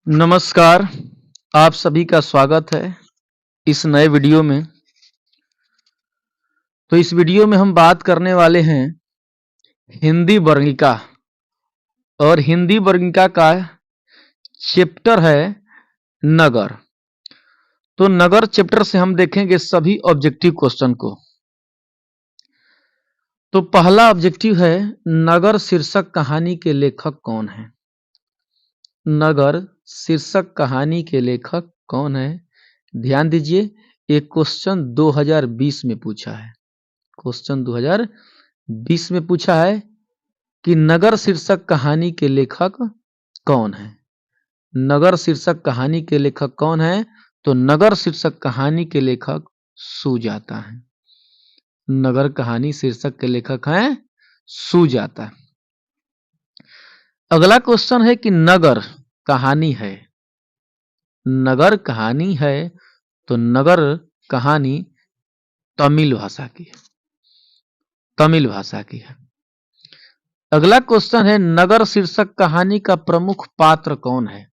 नमस्कार, आप सभी का स्वागत है इस नए वीडियो में। तो इस वीडियो में हम बात करने वाले हैं हिंदी वर्णिका और हिंदी वर्णिका का चैप्टर है नगर। तो नगर चैप्टर से हम देखेंगे सभी ऑब्जेक्टिव क्वेश्चन को। तो पहला ऑब्जेक्टिव है नगर शीर्षक कहानी के लेखक कौन है। नगर शीर्षक कहानी के लेखक कौन है? ध्यान दीजिए, एक क्वेश्चन 2020 में पूछा है। क्वेश्चन 2020 में पूछा है कि नगर शीर्षक कहानी के लेखक कौन है। नगर शीर्षक कहानी के लेखक कौन है? तो नगर शीर्षक कहानी के लेखक सुजाता है। नगर कहानी शीर्षक के लेखक हैं सुजाता। अगला क्वेश्चन है कि नगर कहानी है। नगर कहानी है तो नगर कहानी तमिल भाषा की है। तमिल भाषा की है। अगला क्वेश्चन है नगर शीर्षक कहानी का प्रमुख पात्र कौन है।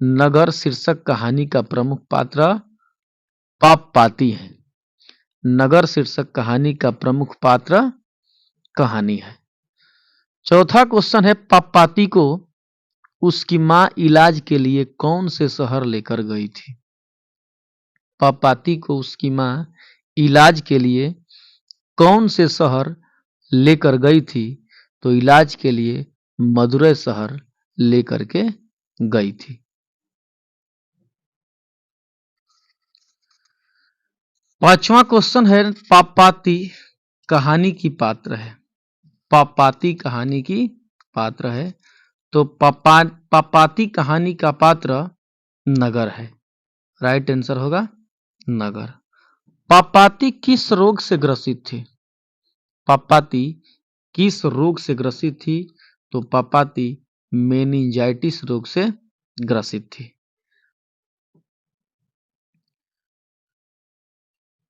नगर शीर्षक कहानी का प्रमुख पात्र पापपाती है। नगर शीर्षक कहानी का प्रमुख पात्र कहानी है। चौथा क्वेश्चन है पापपाती को उसकी मां इलाज के लिए कौन से शहर लेकर गई थी। पापपाती को उसकी मां इलाज के लिए कौन से शहर लेकर गई थी? तो इलाज के लिए मदुरै शहर लेकर के गई थी। पांचवा क्वेश्चन है पापपाती कहानी की पात्र है। पापपाती कहानी की पात्र है तो पापपाती कहानी का पात्र नगर है। राइट आंसर होगा नगर। पापपाती किस रोग से ग्रसित थी? पापपाती किस रोग से ग्रसित थी? तो पापपाती मेनिंजाइटिस रोग से ग्रसित थी।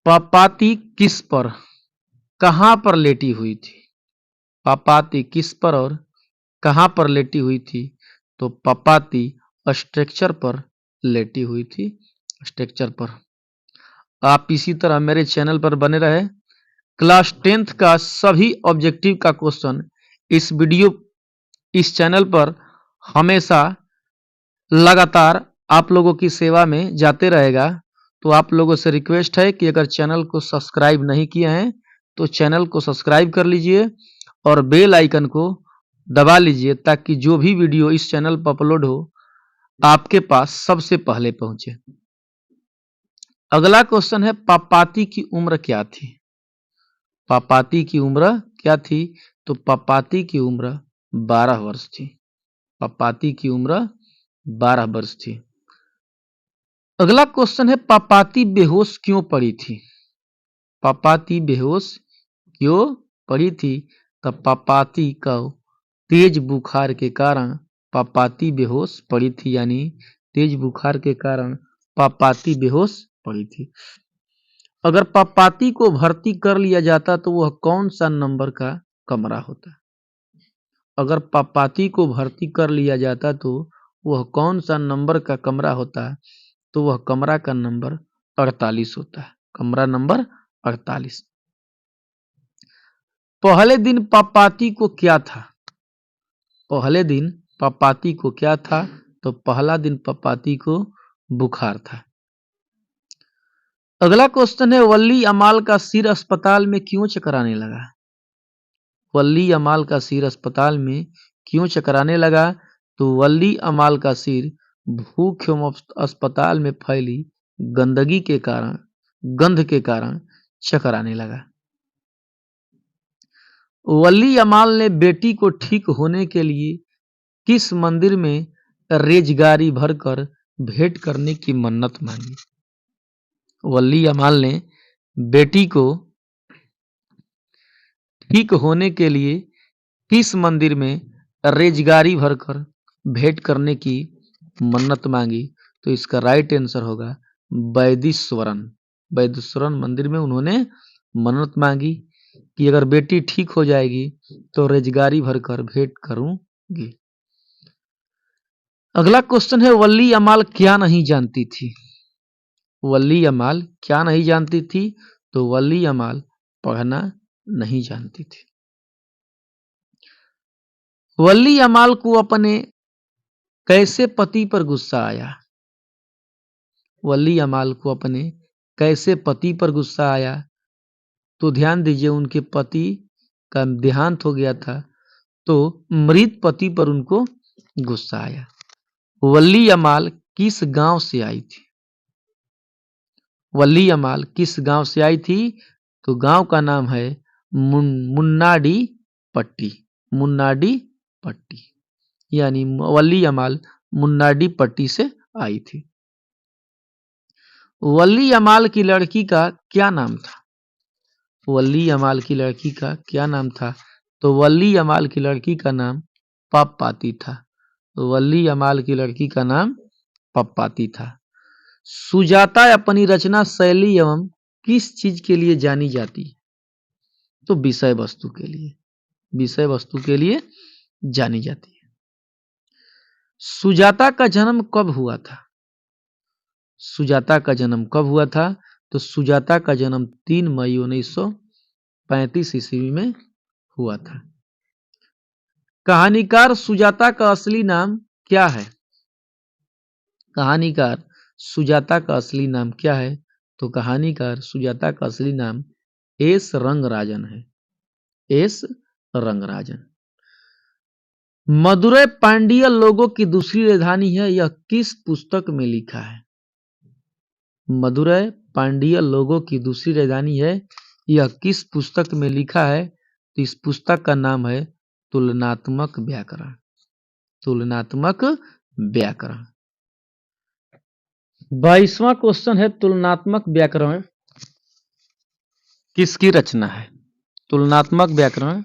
पापपाती किस पर कहां पर लेटी हुई थी? पापपाती किस पर और कहां पर लेटी हुई थी? तो पापपाती स्ट्रक्चर पर लेटी हुई थी। स्ट्रक्चर पर। आप इसी तरह मेरे चैनल पर बने रहे। क्लास 10th का सभी ऑब्जेक्टिव का क्वेश्चन इस चैनल पर हमेशा लगातार आप लोगों की सेवा में जाते रहेगा। तो आप लोगों से रिक्वेस्ट है कि अगर चैनल को सब्सक्राइब नहीं किए हैं तो चैनल को सब्सक्राइब कर लीजिए और बेल आइकन को दबा लीजिए ताकि जो भी वीडियो इस चैनल पर अपलोड हो आपके पास सबसे पहले पहुंचे। अगला क्वेश्चन है पापपाती की उम्र क्या थी? पापपाती की उम्र क्या थी? तो पापपाती की उम्र 12 वर्ष थी। पापपाती की उम्र 12 वर्ष थी। अगला क्वेश्चन है पापपाती बेहोश क्यों पड़ी थी? पापपाती बेहोश क्यों पड़ी थी? तब पापपाती का तेज बुखार के कारण पापपाती बेहोश पड़ी थी। यानी तेज बुखार के कारण पापपाती बेहोश पड़ी थी। अगर पापपाती को भर्ती कर लिया जाता तो वह कौन सा नंबर का कमरा होता? अगर पापपाती को भर्ती कर लिया जाता तो वह कौन सा नंबर का कमरा होता? तो वह कमरा का नंबर 48 होता है। कमरा नंबर 48। पहले दिन पापपाती को क्या था? पहले दिन पापपाती को क्या था? तो पहला दिन पापपाती को बुखार था। अगला क्वेश्चन है वल्ली अमाल का सिर अस्पताल में क्यों चकराने लगा? वल्ली अमाल का सिर अस्पताल में क्यों चकराने लगा? तो वल्ली अमाल का सिर भूख एवं अस्पताल में फैली गंदगी के कारण गंध के कारण चकराने लगा। वल्ली अमाल ने बेटी को ठीक होने के लिए किस मंदिर में रेजगारी भरकर भेंट करने की मन्नत मांगी? वल्ली अमाल ने बेटी को ठीक होने के लिए किस मंदिर में रेजगारी भरकर भेंट करने की मन्नत मांगी? तो इसका राइट आंसर होगा वैदिश्वरन। वैदिश्वरन मंदिर में उन्होंने मन्नत मांगी कि अगर बेटी ठीक हो जाएगी तो रेजगारी भरकर भेंट करूंगी। अगला क्वेश्चन है, वल्ली अमाल क्या नहीं जानती थी? वल्ली अमाल क्या नहीं जानती थी? तो वल्ली अमाल पढ़ना नहीं जानती थी। वल्ली अमाल को अपने कैसे पति पर गुस्सा आया? वल्ली अमाल को अपने कैसे पति पर गुस्सा आया? तो ध्यान दीजिए, उनके पति का देहांत हो गया था, तो मृत पति पर उनको गुस्सा आया। वल्ली अमाल किस गांव से आई थी? वल्ली अमाल किस गांव से आई थी? तो गांव का नाम है मुन्नाडी पट्टी। मुन्नाडी पट्टी, यानी वल्ली अमाल मुन्नाडी पट्टी से आई थी। वल्ली अमाल की लड़की का क्या नाम था? वल्ली अमाल की लड़की का क्या नाम था? तो वल्ली अमाल की लड़की का नाम पप्पाती था। वल्ली अमाल की लड़की का नाम पप्पाती था। सुजाता अपनी रचना शैली एवं किस चीज के लिए जानी जाती है? तो विषय वस्तु के लिए। विषय वस्तु के लिए जानी जाती है। सुजाता का जन्म कब हुआ था? सुजाता का जन्म कब हुआ था? तो सुजाता का जन्म 3 मई 1935 ईस्वी में हुआ था। कहानीकार सुजाता का असली नाम क्या है? कहानीकार सुजाता का असली नाम क्या है? तो कहानीकार सुजाता का असली नाम एस रंगराजन है। एस रंगराजन। मदुरै पांड्य लोगों की दूसरी राजधानी है, यह किस पुस्तक में लिखा है? मदुरै पांड्य लोगों की दूसरी राजधानी है, यह किस पुस्तक में लिखा है? तो इस पुस्तक का नाम है तुलनात्मक व्याकरण। तुलनात्मक व्याकरण। 22वां क्वेश्चन है, तुलनात्मक व्याकरण किसकी रचना है? तुलनात्मक व्याकरण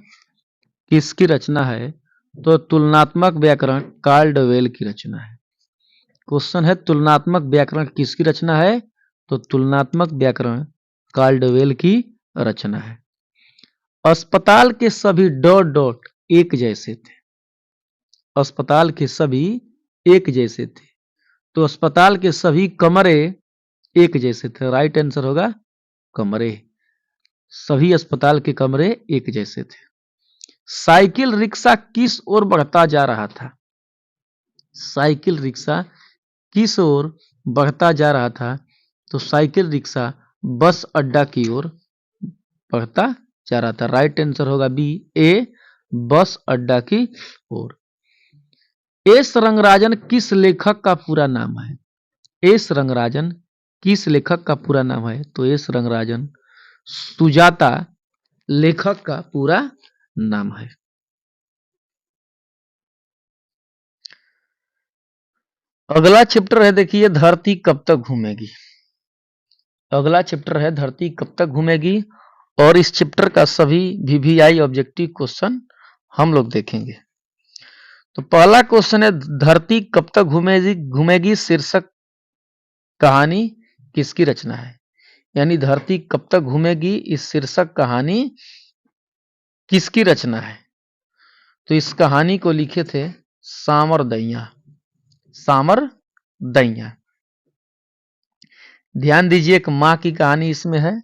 किसकी रचना है? तो तुलनात्मक व्याकरण कार्लवेल की रचना है। क्वेश्चन है, तुलनात्मक व्याकरण किसकी रचना है? तो तुलनात्मक व्याकरण कार्लवेल की रचना है। अस्पताल के सभी डॉट डॉट एक जैसे थे। अस्पताल के सभी एक जैसे थे, तो अस्पताल के सभी कमरे एक जैसे थे। राइट आंसर होगा कमरे। सभी अस्पताल के कमरे एक जैसे थे। साइकिल रिक्शा किस ओर बढ़ता जा रहा था? साइकिल रिक्शा किस ओर बढ़ता जा रहा था? तो साइकिल रिक्शा बस अड्डा की ओर बढ़ता जा रहा था। राइट आंसर होगा बी, ए, बस अड्डा की ओर। एस रंगराजन किस लेखक का पूरा नाम है? एस रंगराजन किस लेखक का पूरा नाम है? तो एस रंगराजन सुजाता लेखक का पूरा नाम है। अगला चैप्टर है, देखिए, धरती कब तक घूमेगी। अगला चैप्टर है, धरती कब तक घूमेगी, और इस चैप्टर का सभी वीवीआई ऑब्जेक्टिव क्वेश्चन हम लोग देखेंगे। तो पहला क्वेश्चन है, धरती कब तक घूमेगी घूमेगी शीर्षक कहानी किसकी रचना है? यानी धरती कब तक घूमेगी, इस शीर्षक कहानी किसकी रचना है? तो इस कहानी को लिखे थे सामर दैया। सामर दैया। ध्यान दीजिए, एक माँ की कहानी इसमें है,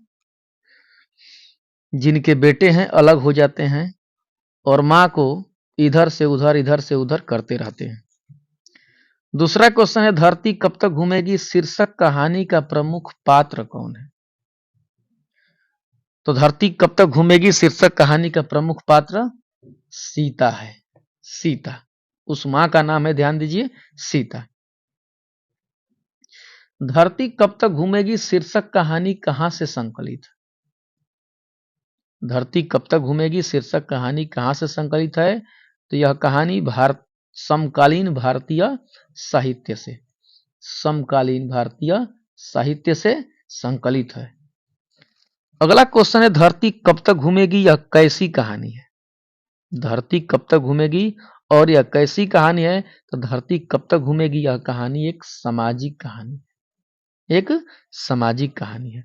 जिनके बेटे हैं अलग हो जाते हैं और माँ को इधर से उधर करते रहते हैं। दूसरा क्वेश्चन है, धरती कब तक घूमेगी शीर्षक कहानी का प्रमुख पात्र कौन है? तो धरती कब तक घूमेगी शीर्षक कहानी का प्रमुख पात्र सीता है। सीता, उस मां का नाम है, ध्यान दीजिए, सीता। धरती कब तक घूमेगी शीर्षक कहानी कहां से संकलित? धरती कब तक घूमेगी शीर्षक कहानी कहां से संकलित है? तो यह कहानी समकालीन भारतीय साहित्य से, समकालीन भारतीय साहित्य से संकलित है। अगला क्वेश्चन है, धरती कब तक घूमेगी यह कैसी कहानी है? धरती कब तक घूमेगी और यह कैसी कहानी है? तो धरती कब तक घूमेगी यह कहानी एक सामाजिक कहानी, एक सामाजिक कहानी है।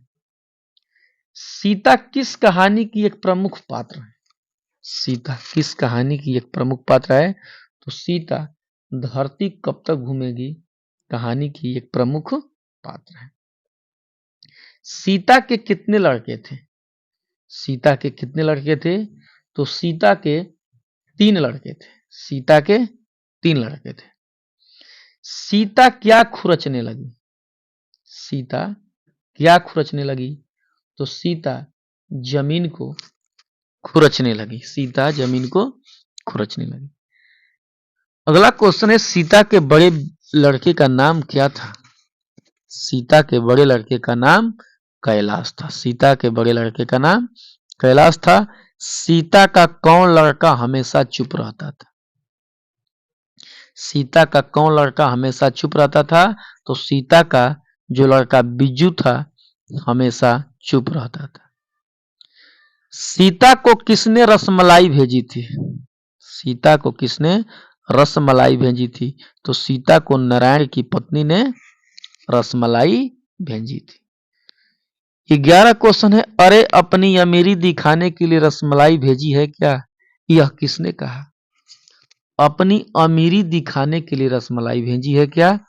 सीता किस कहानी की एक प्रमुख पात्र है? सीता किस कहानी की एक प्रमुख पात्र है? तो सीता धरती कब तक घूमेगी कहानी की एक प्रमुख पात्र है। सीता के कितने लड़के थे? सीता के कितने लड़के थे? तो सीता के 3 लड़के थे। सीता के 3 लड़के थे। सीता क्या खुरचने लगी? सीता क्या खुरचने लगी? तो सीता जमीन को खुरचने लगी। सीता जमीन को खुरचने लगी। अगला क्वेश्चन है, सीता के बड़े लड़के का नाम क्या था? सीता के बड़े लड़के का नाम कैलाश था। सीता के बड़े लड़के का नाम कैलाश था। सीता का कौन लड़का हमेशा चुप रहता था? सीता का कौन लड़का हमेशा चुप रहता था? तो सीता का जो लड़का बिज्जू था हमेशा चुप रहता था। सीता को किसने रसमलाई भेजी थी? सीता को किसने रसमलाई भेजी थी? तो सीता को नारायण की पत्नी ने रसमलाई भेजी थी। 11 क्वेश्चन है, अरे अपनी अमीरी दिखाने के लिए रसमलाई भेजी है क्या? यह किसने कहा? अपनी अमीरी दिखाने के लिए रसमलाई भेजी है क्या?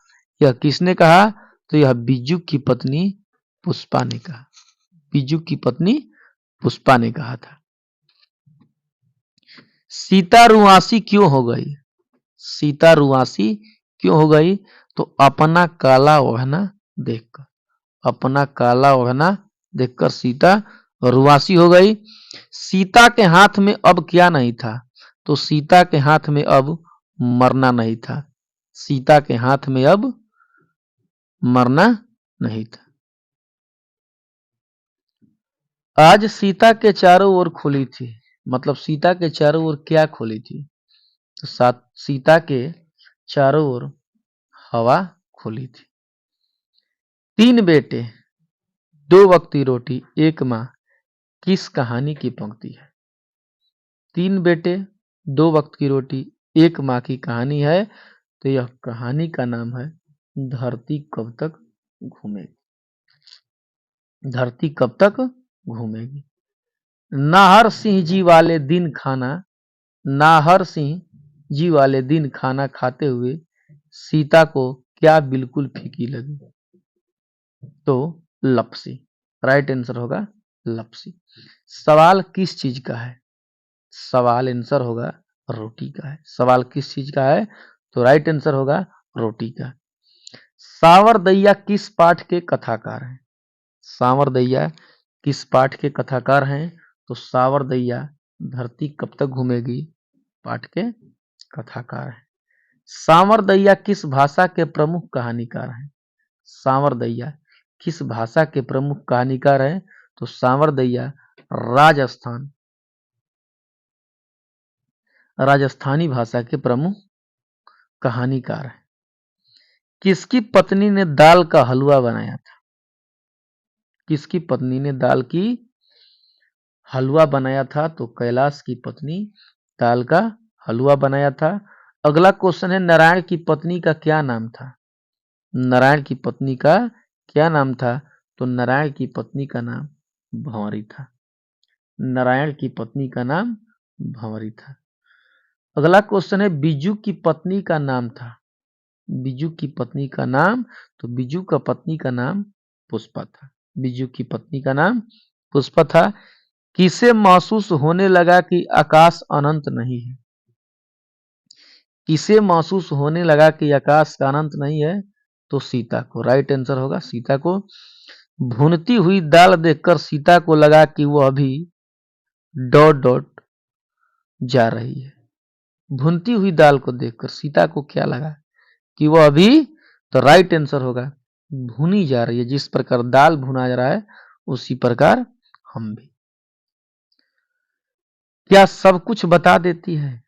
यह किसने कहा? तो यह बिज्जू की पत्नी पुष्पा ने कहा। बिज्जू की पत्नी पुष्पा ने कहा था। सीता रुआसी क्यों हो गई? सीता रुआसी क्यों हो गई? तो अपना काला ओढ़ना देखकर। अपना काला ओढ़ना देखकर सीता रुआसी हो गई। सीता के हाथ में अब क्या नहीं था? तो सीता के हाथ में अब मरना नहीं था। सीता के हाथ में अब मरना नहीं था। आज सीता के चारों ओर खुली थी। मतलब सीता के चारों ओर क्या खुली थी? तो सीता के चारों ओर हवा खुली थी। 3 बेटे 2 वक्त की रोटी 1 माँ किस कहानी की पंक्ति है? 3 बेटे 2 वक्त की रोटी 1 माँ की कहानी है। तो यह कहानी का नाम है धरती कब तक घूमेगी। धरती कब तक घूमेगी। नाहर सिंह जी वाले दिन खाना, नाहर सिंह जी वाले दिन खाना खाते हुए सीता को क्या बिल्कुल फीकी लगी? तो लपसी। राइट आंसर होगा लपसी। सवाल किस चीज का है? सवाल आंसर होगा रोटी का है। सवाल किस चीज का है? तो राइट आंसर होगा रोटी का। सावर दैया किस पाठ के कथाकार हैं? सावर दैया किस पाठ के कथाकार हैं? तो सावर दैया धरती कब तक घूमेगी पाठ के कथाकार हैं। सांवर दैया किस भाषा के प्रमुख कहानीकार हैं? सांवर दैया किस भाषा के प्रमुख कहानीकार हैं? तो सांवर दैया राजस्थानी भाषा के प्रमुख कहानीकार हैं। किसकी पत्नी ने दाल का हलवा बनाया था? किसकी पत्नी ने दाल की हलवा बनाया था? तो कैलाश की पत्नी दाल का हलवा बनाया था। अगला क्वेश्चन है, नारायण की पत्नी का क्या नाम था? नारायण की पत्नी का क्या नाम था? तो नारायण की पत्नी का नाम भंवरी था। नारायण की पत्नी का नाम भंवरी था। अगला क्वेश्चन है, बिज्जू की पत्नी का नाम था। बिज्जू की पत्नी का नाम, तो बिज्जू का पत्नी का नाम पुष्पा था। बिज्जू की पत्नी का नाम पुष्पा था। किसे महसूस होने लगा कि आकाश अनंत नहीं है? किसे महसूस होने लगा कि आकाश का अनंत नहीं है? तो सीता को। राइट आंसर होगा सीता को। भुनती हुई दाल देखकर सीता को लगा कि वो अभी डॉट डॉट जा रही है। भुनती हुई दाल को देखकर सीता को क्या लगा कि वो अभी, तो राइट आंसर होगा भुनी जा रही है। जिस प्रकार दाल भुना जा रहा है उसी प्रकार हम भी। क्या सब कुछ बता देती है?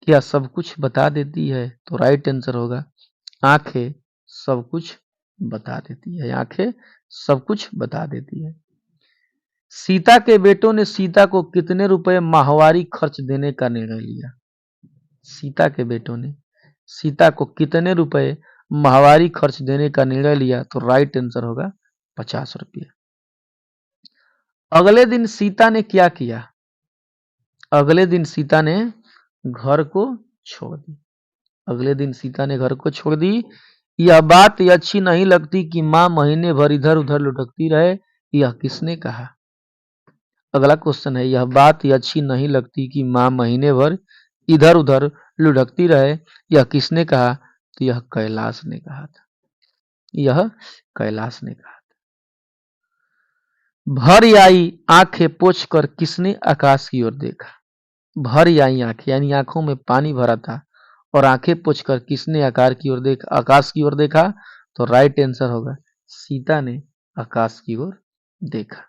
क्या सब कुछ बता देती है? तो राइट आंसर होगा आंखें सब कुछ बता देती है। आंखें सब कुछ बता देती है। सीता के बेटों ने सीता को कितने रुपए माहवारी खर्च देने का निर्णय लिया? सीता के बेटों ने सीता को कितने रुपए माहवारी खर्च देने का निर्णय लिया? तो राइट आंसर होगा 50 रुपये। अगले दिन सीता ने क्या किया? अगले दिन सीता ने घर को छोड़ दिया। अगले दिन सीता ने घर को छोड़ दी। यह बात अच्छी नहीं लगती कि माँ महीने भर इधर उधर लुढ़कती रहे, यह किसने कहा? अगला क्वेश्चन है, यह बात अच्छी नहीं लगती कि माँ महीने भर इधर उधर लुढ़कती रहे, यह किसने कहा? तो यह कैलाश ने कहा था। यह कैलाश ने कहा था। भर आई आंखें पोंछ कर किसने आकाश की ओर देखा? भर आई आंखें यानी आंखों में पानी भरा था, और आंखें पोंछ कर किसने आकाश की ओर देखा? तो राइट आंसर होगा सीता ने आकाश की ओर देखा।